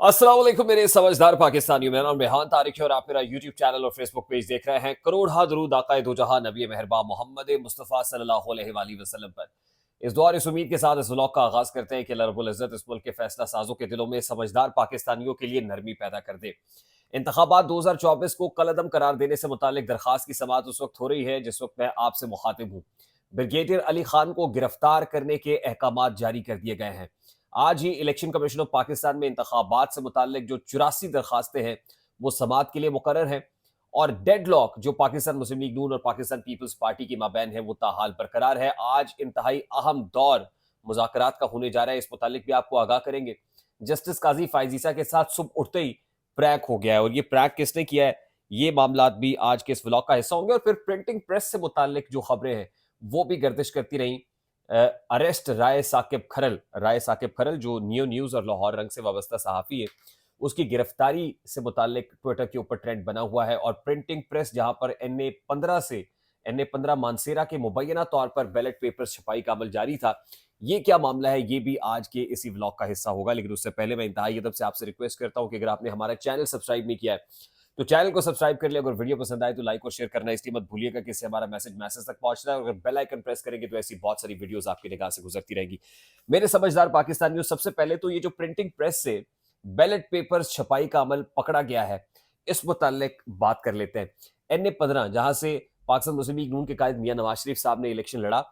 अस्सलाम वालेकुम मेरे समझदार पाकिस्तानियों। मेरा नाम रेहान तारिक है और आप मेरा यूट्यूब चैनल और फेसबुक पेज देख रहे हैं। करोड़ दरूद आक़ाए दो जहां नबी मेहरबान मोहम्मद मुस्तफ़ा सल्लल्लाहु अलैहि वसल्लम पर। इस दुआ और इस उम्मीद के साथ इस व्लॉग का आगाज करते हैं कि अल्लाह रब्बुल इज़्ज़त इस मुल्क के फैसला साजों के दिलों में समझदार पाकिस्तानियों के लिए नरमी पैदा कर दे। इंतखाबात 2024 को कलअदम करार देने से मुतालिक दरखास्त की समाअत उस वक्त हो रही है जिस वक्त मैं आपसे मुखातिब हूँ। ब्रिगेडियर अली खान को गिरफ्तार करने के अहकामात जारी कर दिए गए हैं। आज ही इलेक्शन कमीशन ऑफ पाकिस्तान में इंतखाबात से मुतालिक जो 84 दरखास्तें हैं वो समाअत के लिए मुकर्रर हैं और डेडलॉक जो पाकिस्तान मुस्लिम लीग नून और पाकिस्तान पीपल्स पार्टी की माबैन है वो ताहाल बरकरार है। आज इंतहाई अहम दौर मुज़ाकरात का होने जा रहा है, इस मुतालिक भी आपको आगाह करेंगे। जस्टिस काजी फायजीसा के साथ सुबह उठते ही प्रैंक हो गया है और ये प्रैंक किसने किया है ये मामलात भी आज के इस व्लॉग का हिस्सा होंगे। और फिर प्रिंटिंग प्रेस से मुतालिक जो खबरें हैं वो भी गर्दिश करती रहीं। अरेस्ट राय साकिब खरल जो नियो न्यूज और लाहौर रंग से वाबस्ता सहाफ़ी है, उसकी गिरफ्तारी से मुतालिक ट्विटर के ऊपर ट्रेंड बना हुआ है। और प्रिंटिंग प्रेस जहां पर NA-15 मानसेरा के मुबैना तौर पर बैलेट पेपर्स छपाई का अमल जारी था, ये क्या मामला है ये भी आज के इसी व्लॉग का हिस्सा होगा। लेकिन उससे पहले मैं इंतहाई अदब से आपसे रिक्वेस्ट करता हूं कि अगर आपने हमारा चैनल सब्सक्राइब नहीं किया है तो चैनल को सब्सक्राइब कर लिया। अगर वीडियो पसंद आए तो लाइक और शेयर करना इसलिए मत भूलिएगा कि इससे हमारा मैसेज तक पहुंच रहा है। अगर बेल आइकन प्रेस करेंगे तो ऐसी बहुत सारी वीडियोस आपकी निगाह से गुजरती रहेगी। मेरे समझदार पाकिस्तानियों, सबसे पहले तो ये जो प्रिंटिंग प्रेस से बैलेट पेपर्स छपाई का अमल पकड़ा गया है इस मुताल्लिक बात कर लेते हैं। NA-15 जहां से पाकिस्तान मुस्लिम लीग नून के कायद मियां नवाज शरीफ साहब ने इलेक्शन लड़ा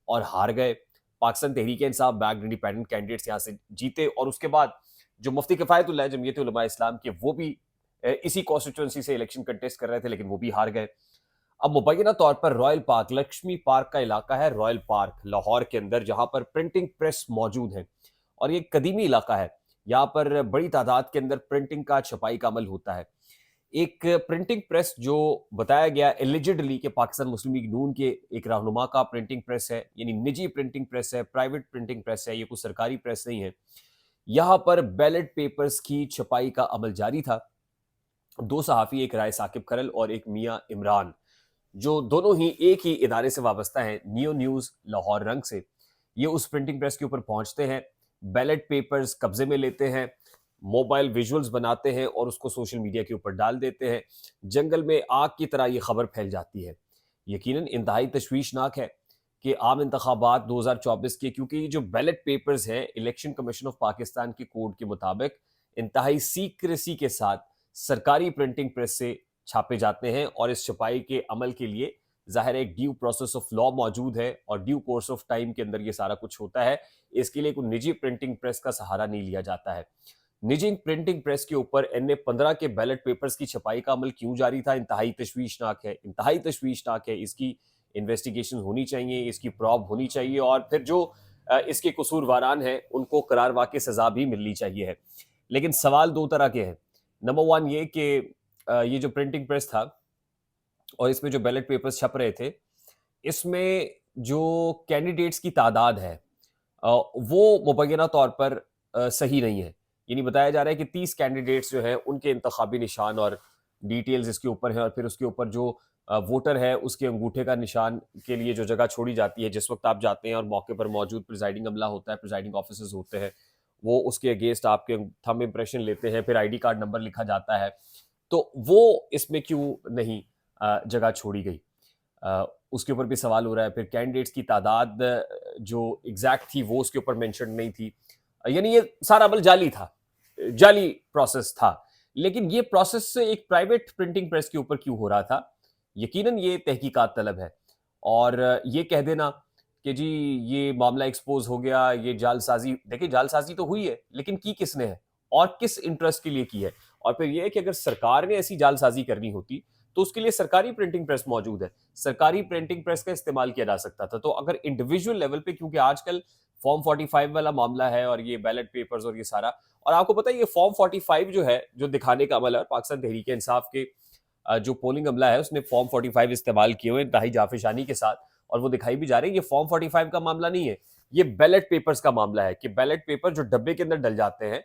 और हार गए। Pakistan Tehreek Insaf backed independent candidates यहां से जीते और उसके बाद जो मुफ्ती किफायतुल्लाह जमीयत उलमा इस्लाम के वो भी इसी कॉन्स्टिट्यूंसी से इलेक्शन कंटेस्ट कर रहे थे लेकिन वो भी हार गए। अब मुबैना तौर पर रॉयल पार्क, लक्ष्मी पार्क का इलाका है रॉयल पार्क लाहौर के अंदर, जहां पर प्रिंटिंग प्रेस मौजूद है और ये कदीमी इलाका है। यहाँ पर बड़ी तादाद के अंदर प्रिंटिंग का छपाई का अमल होता है। एक प्रिंटिंग प्रेस जो बताया गया एलिजिडली कि पाकिस्तान मुस्लिम लीग नून के एक रहनुमा का प्रिंटिंग प्रेस है, यानी निजी प्रिंटिंग प्रेस है, प्राइवेट प्रिंटिंग प्रेस है, ये कोई सरकारी प्रेस नहीं है। यहाँ पर बैलेट पेपर्स की छपाई का अमल जारी था। दो सहाफ़ी, एक राय साकिब खरल और एक मियां इमरान, जो दोनों ही एक ही इदारे से वाबस्ता हैं, नियो न्यूज़ लाहौर रंग से, ये उस प्रिंटिंग प्रेस के ऊपर पहुंचते हैं, बैलेट पेपर्स कब्जे में लेते हैं, मोबाइल विजुअल्स बनाते हैं और उसको सोशल मीडिया के ऊपर डाल देते हैं। जंगल में आग की तरह ये खबर फैल जाती है। यकीनन इंतहाई तशवीशनाक है कि आम इंतखाबात 2024 के, क्योंकि ये जो बैलेट पेपर्स हैं इलेक्शन कमीशन ऑफ पाकिस्तान के कोड के मुताबिक इंतहाई सीक्रेसी के साथ सरकारी प्रिंटिंग प्रेस से छापे जाते हैं और इस छपाई के अमल के लिए जाहिर एक ड्यू प्रोसेस ऑफ लॉ मौजूद है और ड्यू कोर्स ऑफ टाइम के अंदर ये सारा कुछ होता है। इसके लिए कोई निजी प्रिंटिंग प्रेस का सहारा नहीं लिया जाता है। निजी प्रिंटिंग प्रेस के ऊपर NA-15 के बैलेट पेपर्स की छपाई का अमल क्यों जारी था, इंतहाई तशवीशनाक है। इसकी इन्वेस्टिगेशन होनी चाहिए, इसकी प्रॉब होनी चाहिए और फिर जो इसके कसूरवारान हैं उनको करार वाक़ई सजा भी मिलनी चाहिए है। लेकिन सवाल दो तरह के हैं। नंबर वन ये कि ये जो प्रिंटिंग प्रेस था और इसमें जो बैलेट पेपर्स छप रहे थे, इसमें जो कैंडिडेट्स की तादाद है वो मुबैना तौर पर सही नहीं है। यानी बताया जा रहा है कि 30 कैंडिडेट्स जो हैं उनके इंतखाबी निशान और डिटेल्स इसके ऊपर हैं और फिर उसके ऊपर जो वोटर है उसके अंगूठे का निशान के लिए जो जगह छोड़ी जाती है, जिस वक्त आप जाते हैं और मौके पर मौजूद प्रिजाइडिंग अमला होता है, प्रिजाइडिंग ऑफिसर्स होते हैं, वो उसके अगेंस्ट आपके थंब इंप्रेशन लेते हैं, फिर आईडी कार्ड नंबर लिखा जाता है। तो वो इसमें क्यों नहीं जगह छोड़ी गई, उसके ऊपर भी सवाल हो रहा है। फिर कैंडिडेट्स की तादाद जो एग्जैक्ट थी वो उसके ऊपर मेंशन नहीं थी। यानी ये सारा अमल जाली था, जाली प्रोसेस था। लेकिन ये प्रोसेस एक प्राइवेट प्रिंटिंग प्रेस के ऊपर क्यों हो रहा था, यकीनन ये तहकीकात तलब है। और ये कह देना कि जी ये मामला एक्सपोज हो गया, ये जालसाजी, देखिए जालसाजी तो हुई है लेकिन की किसने है और किस इंटरेस्ट के लिए की है। और फिर ये है कि अगर सरकार ने ऐसी जालसाजी करनी होती तो उसके लिए सरकारी प्रिंटिंग प्रेस मौजूद है, सरकारी प्रिंटिंग प्रेस का इस्तेमाल किया जा सकता था। तो अगर इंडिविजुअल लेवल पे, क्योंकि आजकल फॉर्म 45 वाला मामला है और ये बैलेट पेपर्स और ये सारा, और आपको पता है ये फॉर्म 45 जो है, जो दिखाने का अमल है, पाकिस्तान तहरीक इंसाफ के जो पोलिंग अमला है उसने फॉर्म 45 इस्तेमाल किए हुए इंतहाई जाफिशानी के साथ और वो दिखाई भी जा रही है। ये फॉर्म 45 का मामला नहीं है, ये बैलेट पेपर्स का मामला है कि बैलेट पेपर जो डब्बे के अंदर डल जाते हैं,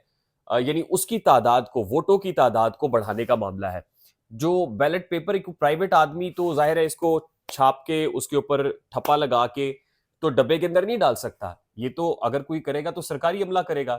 यानी उसकी तादाद को, वोटों की तादाद को बढ़ाने का मामला है। जो बैलेट पेपर एक प्राइवेट आदमी तो जाहिर है इसको छाप के उसके ऊपर ठप्पा लगा के तो डब्बे के अंदर नहीं डाल सकता। ये तो अगर कोई करेगा तो सरकारी अमला करेगा।